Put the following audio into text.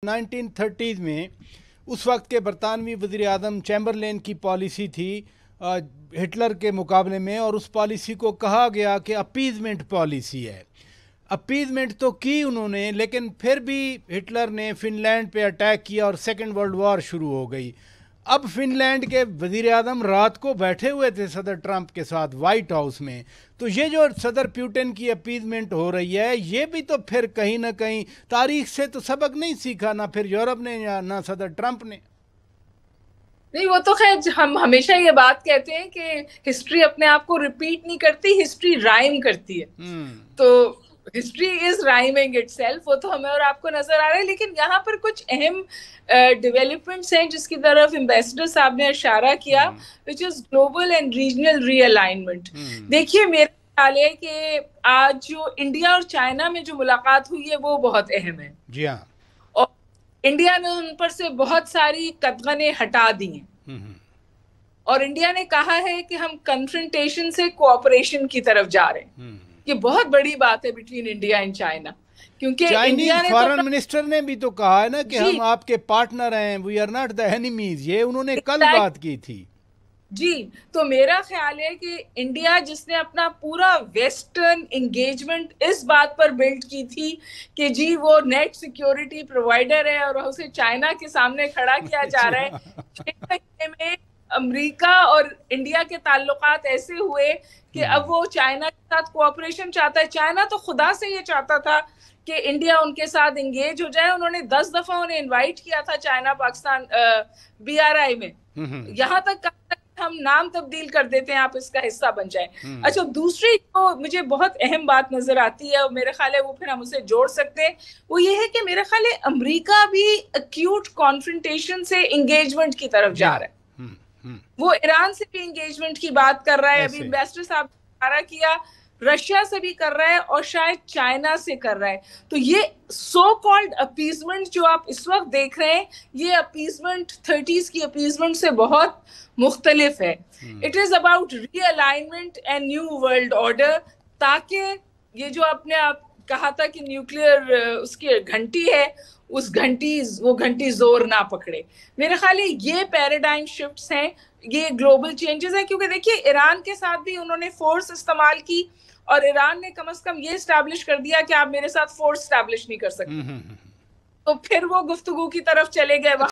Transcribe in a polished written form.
1930s में उस वक्त के बरतानवी वज़ीर आज़म चैम्बरलेन की पॉलिसी थी हिटलर के मुकाबले में, और उस पॉलिसी को कहा गया कि अपीज़मेंट पॉलिसी है। अपीज़मेंट तो की उन्होंने, लेकिन फिर भी हिटलर ने फ़िनलैंड पे अटैक किया और सेकेंड वर्ल्ड वॉर शुरू हो गई। अब फ़िनलैंड के वज़ीर आज़म रात को बैठे हुए थे सदर ट्रंप के साथ वाइट हाउस में, तो ये जो सदर पुतिन की अपीज़मेंट हो रही है, ये भी तो फिर कहीं ना कहीं तारीख से तो सबक नहीं सीखा, ना फिर यूरोप ने या ना सदर ट्रंप ने। नहीं, वो तो खैर हम हमेशा ये बात कहते हैं कि हिस्ट्री अपने आप को रिपीट नहीं करती, हिस्ट्री राइम करती है। तो हिस्ट्री इज राइमिंग इटसेल्फ, वो तो हमें और आपको नजर आ रहा है। लेकिन यहाँ पर कुछ अहम डेवलपमेंट्स हैं जिसकी तरफ एम्बेसडर साहब ने इशारा किया, which is global and regional realignment. देखिए, मेरा ख्याल है कि आज जो इंडिया और चाइना में जो मुलाकात हुई है वो बहुत अहम है। जी हाँ, और इंडिया ने उन पर से बहुत सारी कदगने हटा दी हैं और इंडिया ने कहा है कि हम कन्फ्रंटेशन से कोऑपरेशन की तरफ जा रहे हैं। ये बहुत बड़ी बात है बिटवीन इंडिया एंड चाइना, क्योंकि इंडिया ने फॉरेन मिनिस्टर ने भी तो कहा है ना कि हम आपके पार्टनर हैं, we are not the enemies. ये उन्होंने कल बात की थी जी। तो मेरा ख्याल है कि इंडिया, जिसने अपना पूरा वेस्टर्न एंगेजमेंट इस बात पर बिल्ड की थी कि जी वो नेट सिक्योरिटी प्रोवाइडर है, और उसे चाइना के सामने खड़ा किया जा रहा है। 6 महीने में अमेरिका और इंडिया के ताल्लुकात ऐसे हुए कि अब वो चाइना के साथ कोऑपरेशन चाहता है। चाइना तो खुदा से ये चाहता था कि इंडिया उनके साथ एंगेज हो जाए। उन्होंने 10 दफा उन्हें इनवाइट किया था चाइना पाकिस्तान BRI में, यहाँ तक हम नाम तब्दील कर देते हैं, आप इसका हिस्सा बन जाएं। अच्छा, दूसरी जो मुझे बहुत अहम बात नजर आती है, और मेरे ख्याल है वो फिर हम उसे जोड़ सकते हैं, वो ये है कि मेरे ख्याल है अमेरिका भी एक्यूट कॉन्फ्रंटेशन से एंगेजमेंट की तरफ जा रहा है। वो ईरान से भी एंगेजमेंट की बात कर रहा है, अभी एम्बेसडर साहब ने इशारा किया, रशिया से भी कर रहा है और शायद चाइना से कर रहा है। तो ये सो कॉल्ड अपीजमेंट जो आप इस वक्त देख रहे हैं, ये अपीजमेंट 30s की अपीजमेंट से बहुत मुख्तलिफ है। It is about realignment and new world order, ताकि ये जो आपने आप कहा था कि न्यूक्लियर उसकी घंटी है, वो घंटी जोर ना पकड़े। मेरे ख्याल है ये पैराडाइम शिफ्ट्स हैं, ये ग्लोबल चेंजेस हैं। क्योंकि देखिए, ईरान के साथ भी उन्होंने फोर्स इस्तेमाल की, और ईरान ने कम से कम ये स्टैब्लिश कर दिया कि आप मेरे साथ फोर्स स्टैब्लिश नहीं कर सकते। तो फिर वो गुफ्तगू की तरफ चले गए।